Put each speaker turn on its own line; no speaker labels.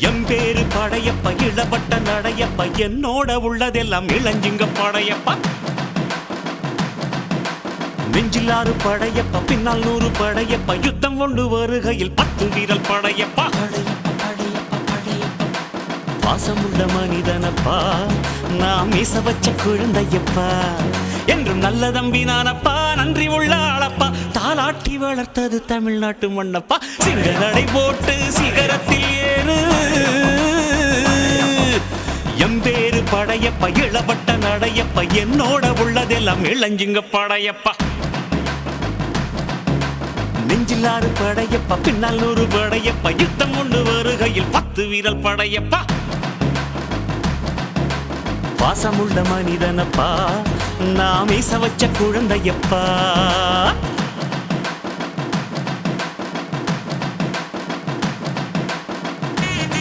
எம்பேரு படையப்ப இளவட்ட நடையப்ப என்னோட உள்ளதெல்லாம் இளஞ்சிங்க படையப்பா நெஞ்சிலாறு படையப்ப பின்னால் 100 படையப்ப யுத்தம் கொண்டு வருகையில் 10 வீரல் படையப்பா பாசமுள்ள மனிதனப்பா நாம் மீச வச்ச குழந்தையப்பா என்றும் நல்ல தம்பி நானப்பா நன்றி உள்ள ஆளப்பா தாலாட்டி வளர்த்தது தமிழ்நாட்டு மண்ணப்பா சிங்க நடை போட்டு சிகரத்தில் ஏறு எம்பேரு படையப்பா இளவட்ட நடையப்பா என்னோட உள்ளதெல்லாம் இளஞ்சிங்க படையப்பா நெஞ்சிலாறு படையப்பா பின்னால் 100 படையப்பா யுத்தம் கொண்டு வருகையில் 10 வீரல் படையப்பா பாசமுள்ள மனிதனப்பா நாம் மீச வச்ச குழந்தையப்பா